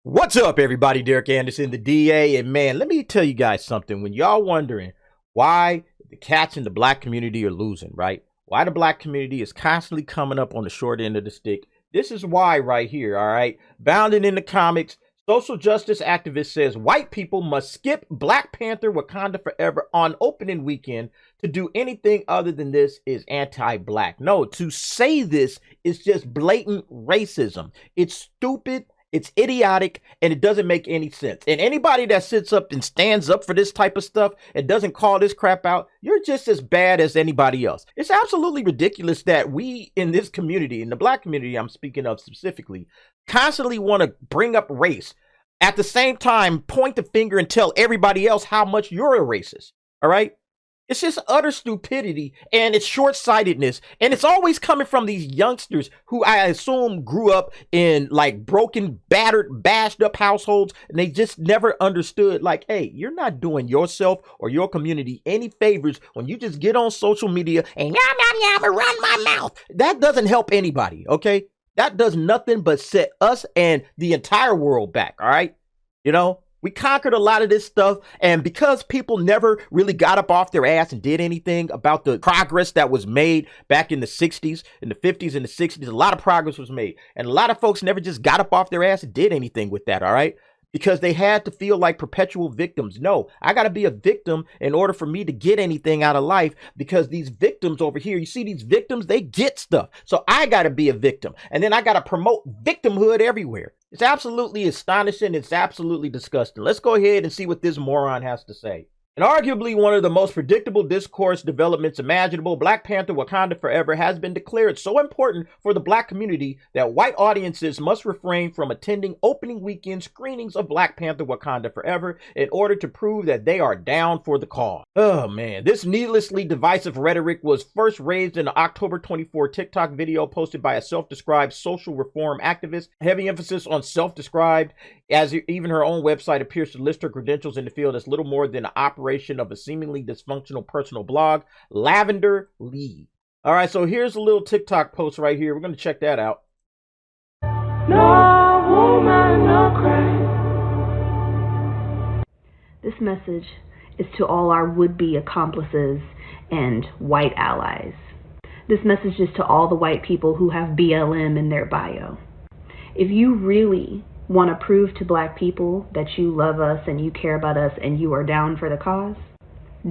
What's up, everybody? Derek Anderson, the DA. And man, let me tell you guys something. When y'all wondering why the cats in the black community are losing, right? Why the black community is constantly coming up on the short end of the stick. This is why right here, all right? Bounded in the comics, social justice activist says white people must skip Black Panther Wakanda Forever on opening weekend. To do anything other than this is anti-black. No, to say this is just blatant racism. It's stupid. It's idiotic, and it doesn't make any sense. And anybody that sits up and stands up for this type of stuff and doesn't call this crap out, you're just as bad as anybody else. It's absolutely ridiculous that we in this community, in the black community I'm speaking of specifically, constantly want to bring up race. At the same time, point the finger and tell everybody else how much you're a racist. All right? It's just utter stupidity, and it's short-sightedness, and it's always coming from these youngsters who I assume grew up in like broken, battered, bashed up households, and they just never understood like, hey, you're not doing yourself or your community any favors when you just get on social media and yum run my mouth. That doesn't help anybody, okay? That does nothing but set us and the entire world back, all right? You know? We conquered a lot of this stuff, and because people never really got up off their ass and did anything about the progress that was made back in the 60s, in the 50s and the 60s, a lot of progress was made. And a lot of folks never just got up off their ass and did anything with that, all right? Because they had to feel like perpetual victims. No, I got to be a victim in order for me to get anything out of life, because these victims over here, you see these victims, they get stuff. So I got to be a victim, and then I got to promote victimhood everywhere. It's absolutely astonishing. It's absolutely disgusting. Let's go ahead and see what this moron has to say. And arguably one of the most predictable discourse developments imaginable, Black Panther Wakanda Forever has been declared so important for the black community that white audiences must refrain from attending opening weekend screenings of Black Panther Wakanda Forever in order to prove that they are down for the cause. Oh man, this needlessly divisive rhetoric was first raised in an October 24 TikTok video posted by a self-described social reform activist. Heavy emphasis on self-described, as even her own website appears to list her credentials in the field as little more than an operation of a seemingly dysfunctional personal blog, Lavender Lee. All right, so here's a little TikTok post right here. We're going to check that out. No woman, no cry. This message is to all our would-be accomplices and white allies. This message is to all the white people who have BLM in their bio. If you really want to prove to black people that you love us and you care about us and you are down for the cause,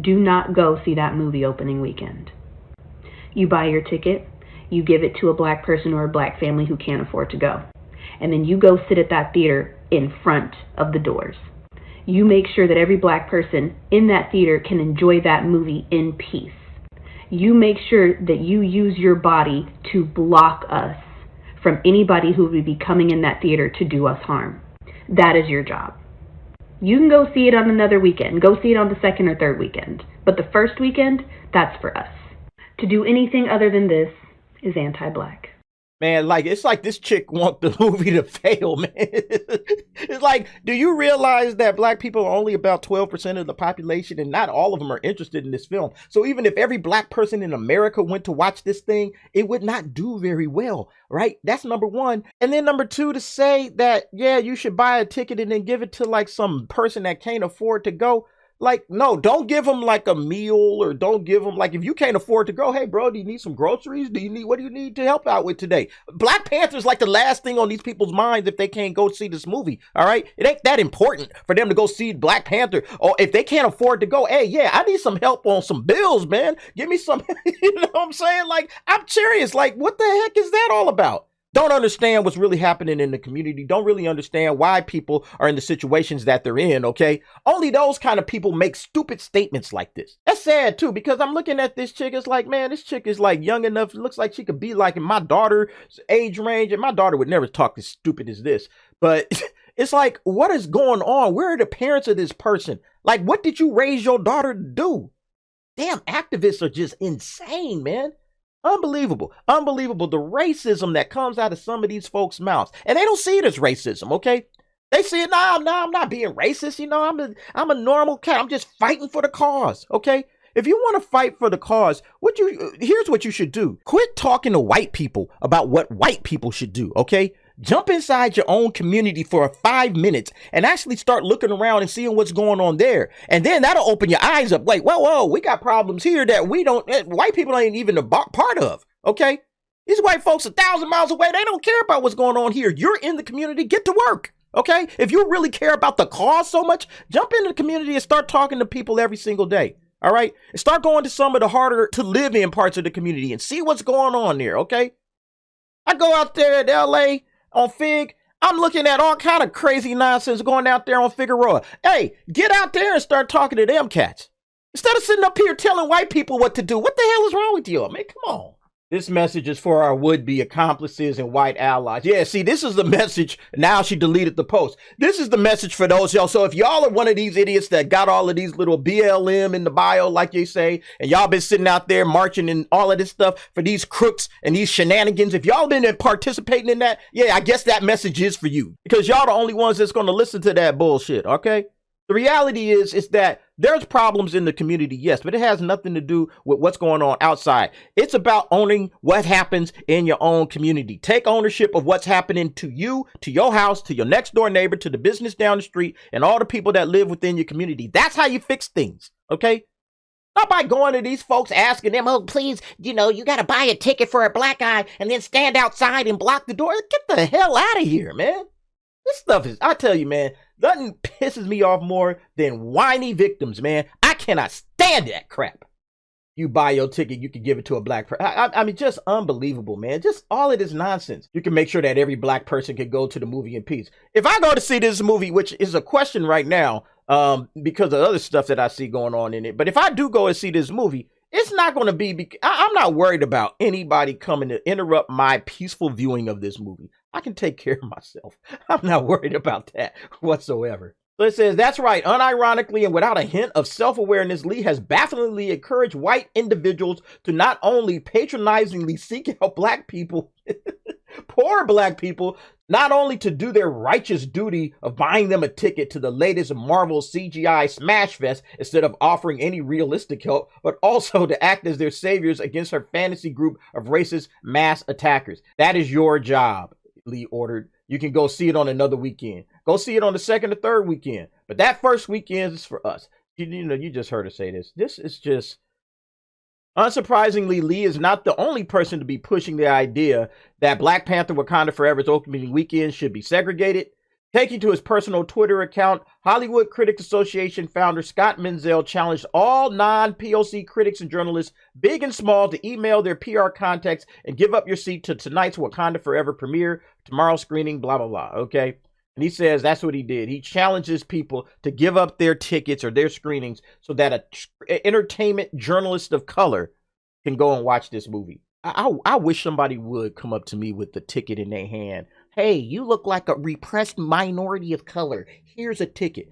do not go see that movie opening weekend. You buy your ticket, you give it to a black person or a black family who can't afford to go, and then you go sit at that theater in front of the doors. You make sure that every black person in that theater can enjoy that movie in peace. You make sure that you use your body to block us from anybody who would be coming in that theater to do us harm. That is your job. You can go see it on another weekend. Go see it on the second or third weekend. But the first weekend, that's for us. To do anything other than this is anti-black. Man, like, it's like this chick want the movie to fail, man. It's like, do you realize that black people are only about 12% of the population, and not all of them are interested in this film? So even if every black person in America went to watch this thing, it would not do very well, right? That's number one. And then number two, to say that, yeah, you should buy a ticket and then give it to like some person that can't afford to go. Like, no, don't give them like a meal, or don't give them like, if you can't afford to go, hey bro, do you need some groceries? What do you need to help out with today? Black Panther's like the last thing on these people's minds if they can't go see this movie. All right. It ain't that important for them to go see Black Panther. Or if they can't afford to go, hey, yeah, I need some help on some bills, man. Give me some, you know what I'm saying? Like, I'm serious. Like, what the heck is that all about? Don't understand what's really happening in the community. Don't really understand why people are in the situations that they're in, okay? Only those kind of people make stupid statements like this. That's sad, too, because I'm looking at this chick. It's like, man, this chick is, like, young enough. It looks like she could be, like, in my daughter's age range. And my daughter would never talk as stupid as this. But it's like, what is going on? Where are the parents of this person? Like, what did you raise your daughter to do? Damn, activists are just insane, man. Unbelievable. Unbelievable. The racism that comes out of some of these folks' mouths. And they don't see it as racism, okay? They see it, no, I'm not being racist. You know, I'm a normal cat. I'm just fighting for the cause, okay? If you want to fight for the cause, here's what you should do. Quit talking to white people about what white people should do, okay? Jump inside your own community for 5 minutes and actually start looking around and seeing what's going on there. And then that'll open your eyes up. Wait, whoa, we got problems here that white people ain't even a part of, okay? These white folks 1,000 miles away, they don't care about what's going on here. You're in the community, get to work, okay? If you really care about the cause so much, jump into the community and start talking to people every single day. All right. And start going to some of the harder to live in parts of the community and see what's going on there. OK. I go out there at LA on Fig. I'm looking at all kind of crazy nonsense going out there on Figueroa. Hey, get out there and start talking to them cats. Instead of sitting up here telling white people what to do. What the hell is wrong with you? I mean, come on. This message is for our would-be accomplices and white allies. Yeah, see, this is the message. Now she deleted the post. This is the message for those y'all. So if y'all are one of these idiots that got all of these little BLM in the bio, like you say, and y'all been sitting out there marching and all of this stuff for these crooks and these shenanigans, if y'all been participating in that, yeah, I guess that message is for you. Because y'all the only ones that's going to listen to that bullshit, okay? The reality is that there's problems in the community, yes, but it has nothing to do with what's going on outside. It's about owning what happens in your own community. Take ownership of what's happening to you, to your house, to your next door neighbor, to the business down the street, and all the people that live within your community. That's how you fix things, okay? Not by going to these folks asking them, oh, please, you got to buy a ticket for a black guy and then stand outside and block the door. Get the hell out of here, man. This stuff is, I tell you, man, nothing pisses me off more than whiny victims, man. I cannot stand that crap. You buy your ticket, you can give it to a black person. I mean, just unbelievable, man. Just all of this nonsense. You can make sure that every black person can go to the movie in peace. If I go to see this movie, which is a question right now, because of other stuff that I see going on in it, but if I do go and see this movie, it's not going to be, I'm not worried about anybody coming to interrupt my peaceful viewing of this movie. I can take care of myself. I'm not worried about that whatsoever. So it says, that's right. Unironically and without a hint of self-awareness, Lee has bafflingly encouraged white individuals to not only patronizingly seek out black people, poor black people, not only to do their righteous duty of buying them a ticket to the latest Marvel CGI smash fest instead of offering any realistic help, but also to act as their saviors against her fantasy group of racist mass attackers. That is your job, Lee ordered. You can go see it on another weekend. Go see it on the second or third weekend. But that first weekend is for us. You just heard her say this. This is just... Unsurprisingly, Lee is not the only person to be pushing the idea that Black Panther Wakanda Forever's opening weekend should be segregated. Taking to his personal Twitter account, Hollywood Critics Association founder Scott Menzel challenged all non-POC critics and journalists, big and small, to email their PR contacts and give up your seat to tonight's Wakanda Forever premiere, tomorrow's screening, blah, blah, blah, okay? And he says that's what he did. He challenges people to give up their tickets or their screenings so that an entertainment journalist of color can go and watch this movie. I wish somebody would come up to me with the ticket in their hand. Hey, you look like a repressed minority of color. Here's a ticket.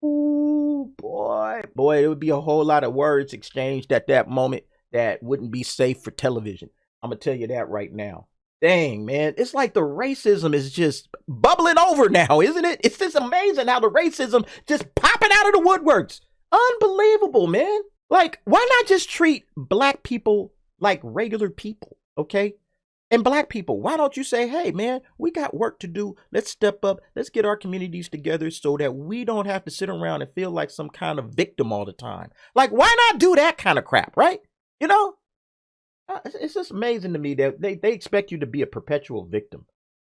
Ooh, boy, it would be a whole lot of words exchanged at that moment that wouldn't be safe for television. I'm going to tell you that right now. Dang, man, it's like the racism is just bubbling over now, isn't it? It's just amazing how the racism just popping out of the woodworks. Unbelievable, man. Like, why not just treat black people like regular people, okay? And black people, why don't you say, hey, man, we got work to do. Let's step up. Let's get our communities together so that we don't have to sit around and feel like some kind of victim all the time. Like, why not do that kind of crap, right? You know? It's just amazing to me that they expect you to be a perpetual victim,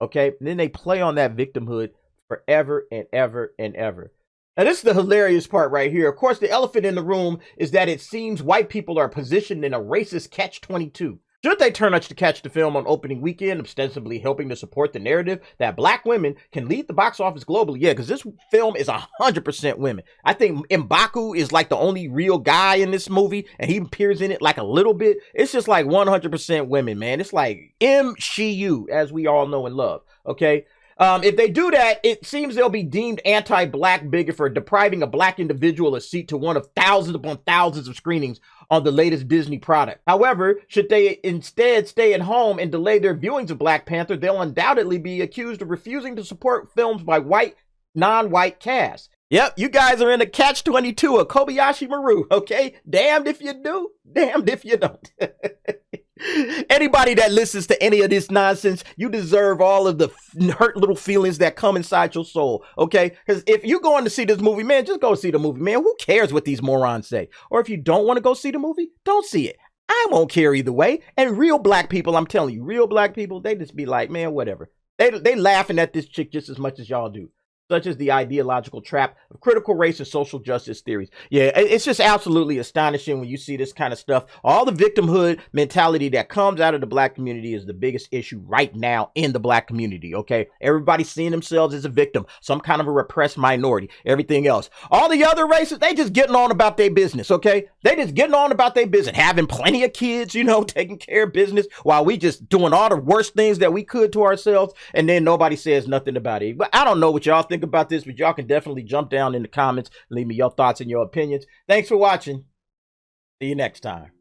okay? And then they play on that victimhood forever and ever and ever. Now, this is the hilarious part right here. Of course, the elephant in the room is that it seems white people are positioned in a racist catch-22. Should they turn up to catch the film on opening weekend, ostensibly helping to support the narrative that black women can lead the box office globally? Yeah, because this film is 100% women. I think M'Baku is like the only real guy in this movie, and he appears in it like a little bit. It's just like 100% women, man. It's like MCU, as we all know and love, okay? If they do that, it seems they'll be deemed anti-black bigot for depriving a black individual a seat to one of thousands upon thousands of screenings on the latest Disney product. However, should they instead stay at home and delay their viewings of Black Panther, they'll undoubtedly be accused of refusing to support films by non-white casts. Yep, you guys are in a catch-22 of Kobayashi Maru, okay? Damned if you do, damned if you don't. Anybody that listens to any of this nonsense, you deserve all of the hurt little feelings that come inside your soul, okay? Because if you're going to see this movie, man, just go see the movie, man. Who cares what these morons say? Or if you don't want to go see the movie, don't see it. I won't care either way. And real black people, I'm telling you, real black people, they just be like, man, whatever. They laughing at this chick just as much as y'all do, such as the ideological trap of critical race and social justice theories. Yeah, it's just absolutely astonishing when you see this kind of stuff. All the victimhood mentality that comes out of the black community is the biggest issue right now in the black community, okay? Everybody's seeing themselves as a victim, some kind of a repressed minority, everything else. All the other races, they just getting on about their business, okay? They just getting on about their business, having plenty of kids, you know, taking care of business, while we just doing all the worst things that we could to ourselves, and then nobody says nothing about it. But I don't know what y'all think about this, but y'all can definitely jump down in the comments, leave me your thoughts and your opinions. Thanks for watching. See you next time.